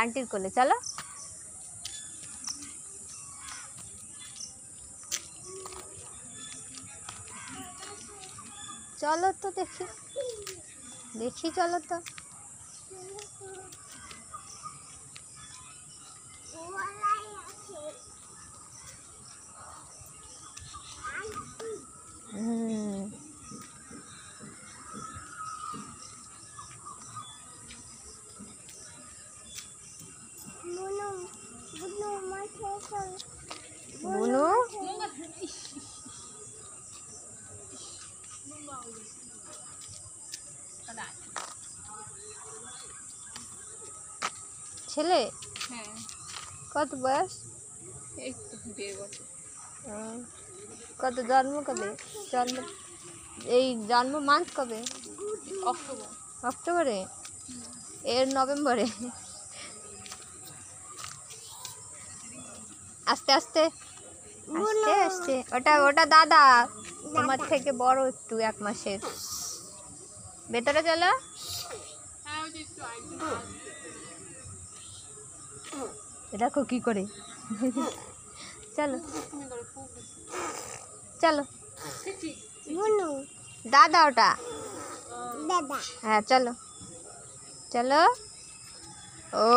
আন্টির কোলে চলো। চলো তো দেখি দেখি, চলো তো। বুনু ছেলে? হ্যাঁ। কত বয়স? এই তো 1.5 বছর। কত জন্ম কবে? এই জন্ম মান্থ কবে? অক্টোবর। অক্টোবরে? এর নভেম্বরে? আস্তে আস্তে আস্তে আস্তে। ওটা দাদা, তোমার থেকে বড় একটু, 1 মাসের। ভেতরে চলো। দেখো কি করে। চলো চলো। দাদা ওটা, দাদা। হ্যাঁ চলো চলো। ও